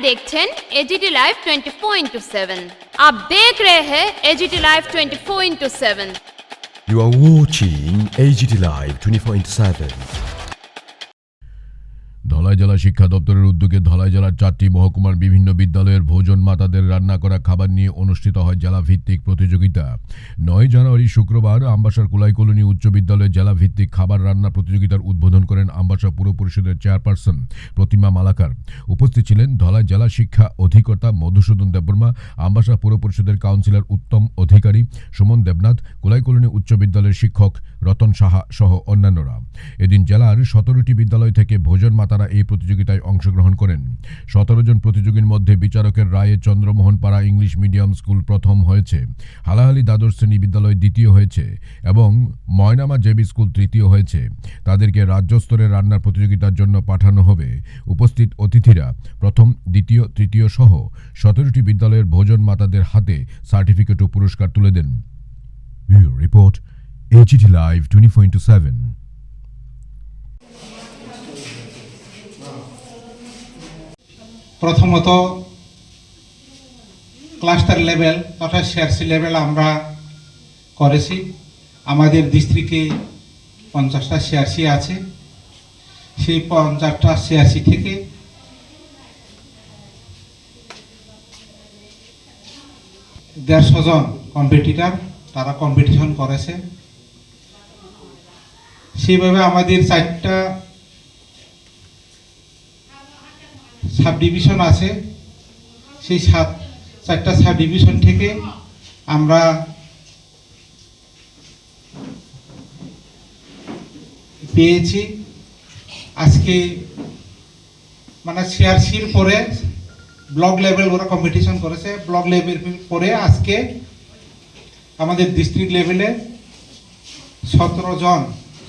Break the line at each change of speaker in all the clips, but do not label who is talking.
देखছেন AGT live 24/7। आप देख रहे हैं AGT live 24/7।
You are watching AGT Live 24/7.
Dhalai জেলা শিক্ষা দপ্তরের উদ্যোগে ধলাই জেলার 4টি মহকুমার বিভিন্ন বিদ্যালয়ের ভোজন মাতাদের রান্না করা খাবার নিয়ে অনুষ্ঠিত হয় জেলা ভিত্তিক প্রতিযোগিতা। 9 জানুয়ারি শুক্রবার আমবাসার কুলাই কলোনি উচ্চ বিদ্যালয়ে জেলা ভিত্তিক খাবার রান্না প্রতিযোগিতার উদ্বোধন করেন আমবাসা পুর পরিষদের চেয়ারপারসন প্রতিমা মালাকার। উপস্থিত ছিলেন ধলাই জেলা শিক্ষা অধিকর্তা মধুসূদন দেববর্মা, আমবাসা পুর পরিষদের কাউন্সিলর উত্তম অধিকারী, সুমন দেবনাথ, কুলাই কলোনি উচ্চ বিদ্যালয়ের শিক্ষক রতন সাহা সহ অন্যান্যরা। এদিন জেলার 17টি বিদ্যালয় থেকে ভোজন মাতারা এই প্রতিযোগিতায় অংশগ্রহণ করেন। 17 জন প্রতিযোগীর মধ্যে বিচারকের রায়ে চন্দ্রমোহন পাড়া ইংলিশ মিডিয়াম স্কুল প্রথম হয়েছে, হালাহালি দ্বাদশ শ্রেণী বিদ্যালয় দ্বিতীয় হয়েছে এবং ময়নামা জেবি স্কুল তৃতীয় হয়েছে। তাদেরকে রাজ্য স্তরের রান্নার প্রতিযোগিতার জন্য পাঠানো হবে। উপস্থিত অতিথিরা প্রথম, দ্বিতীয়, তৃতীয় সহ 17টি বিদ্যালয়ের ভোজন মাতাদের হাতে সার্টিফিকেট ও পুরস্কার তুলে দেন। Report AGT Live 24/7।
প্রথমত ক্লাস্টার লেভেল তথা সিআরসি লেভেল আমরা করেছি। আমাদের ডিস্ট্রিক্টে 50টা সিআরসি আছে। সেই 50টা সিআরসি থেকে দেড়শো জন কম্পিটিটর তারা কম্পিটিশন করেছে। সেইভাবে আমাদের 4টা সাব ডিভিশন আছে। সেই 4টা সাব ডিভিশন থেকে আমরা পেয়েছি আজকে মানে সিআরসির পরে ব্লক লেভেল ওরা কম্পিটিশন করেছে। ব্লক লেভেল পরে আজকে আমাদের ডিস্ট্রিক্ট লেভেলে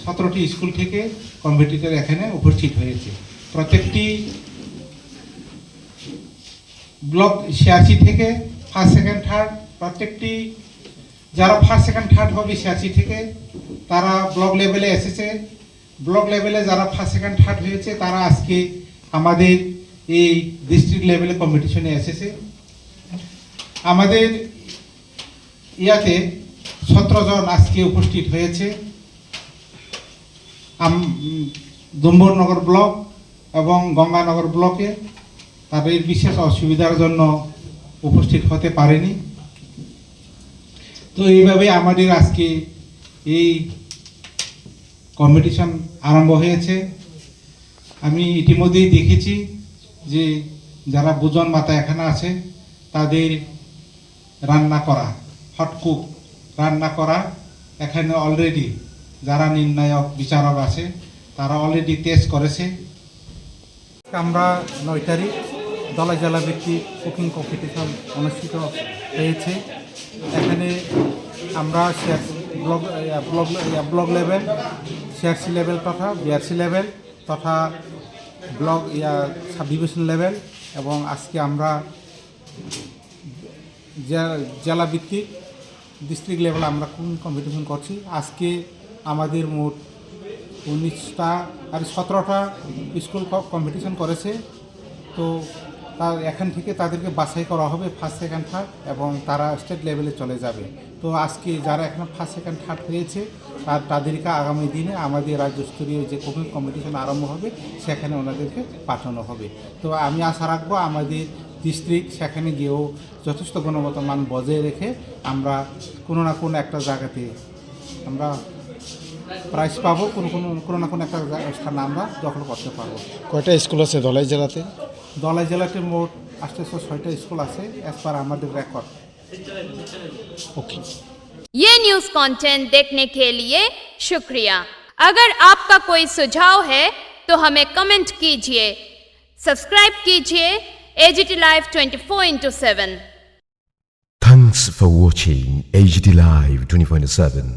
17টি স্কুল থেকে কম্পিটিটর এখানে উপস্থিত হয়েছে। প্রত্যেকটি ব্লক সিআরসি থেকে ফার্স্ট সেকেন্ড থার্ড, প্রত্যেকটি যারা ফার্স্ট সেকেন্ড থার্ড হবে সিআরসি থেকে তারা ব্লক লেভেলে এসেছে। ব্লক লেভেলে যারা ফার্স্ট সেকেন্ড থার্ড হয়েছে তারা আজকে আমাদের এই ডিস্ট্রিক্ট লেভেলে কম্পিটিশনে এসেছে। আমাদের ইয়াতে 17 জন আজকে উপস্থিত হয়েছে। ডুম্বরনগর ব্লক এবং গঙ্গানগর ব্লকে তাদের বিশেষ অসুবিধার জন্য উপস্থিত হতে পারেনি। তো এইভাবে আমাদের আজকে এই কম্পিটিশন আরম্ভ হয়েছে। আমি ইতিমধ্যেই দেখেছি যে যারা ভোজন মাতা এখানে আছে তাদের রান্না করা হটকুক রান্না করা এখানে অলরেডি যারা নির্ণায়ক বিচারক আছে তারা অলরেডি টেস্ট করেছে। আমরা 9 তারিখ ধলাই জেলা ভিত্তিক কুকিং কম্পিটিশন অনুষ্ঠিত হয়েছে। এখানে আমরা ব্লক লেভেল, সিআরসি লেভেল তথা বিআরসি লেভেল তথা ব্লক সাব ডিভিশন লেভেল এবং আজকে আমরা জেলা ভিত্তিক ডিস্ট্রিক্ট লেভেল আমরা কুকিং কম্পিটিশন করছি। আজকে আমাদের মোট 19টা আর 17টা স্কুল কম্পিটিশন করেছে। তো এখান থেকে তাদেরকে বাছাই করা হবে ফার্স্ট সেকেন্ড থার্ড এবং তারা স্টেট লেভেলে চলে যাবে। তো আজকে যারা এখানে ফার্স্ট সেকেন্ড থার্ড হয়েছে তাদেরকে আগামী দিনে আমাদের রাজ্যস্তরীয় যে কুকিং কম্পিটিশন আরম্ভ হবে সেখানে ওনাদেরকে পাঠানো হবে। তো আমি আশা রাখবো আমাদের ডিস্ট্রিক্ট সেখানে গিয়েও যথেষ্ট গুণগত মান বজায় রেখে আমরা কোনো না কোনো একটা জায়গাতে আমরা প্রাইজ পাবো, কোনো না কোনো একটা স্থান আমরা দখল করতে পারবো।
কয়টা স্কুল আছে ধলাই জেলাতে?
ধলাই জেলাতে মোট 806টা স্কুল আছে এজ পার আমাদের রেকর্ড।
ओके।
ये न्यूज़ कंटेंट देखने के लिए शुक्रिया। अगर आपका कोई सुझाव है तो हमें कमेंट कीजिए, सब्सक्राइब कीजिए AGT Live 24/7।
Thanks for watching AGT Live 24/7.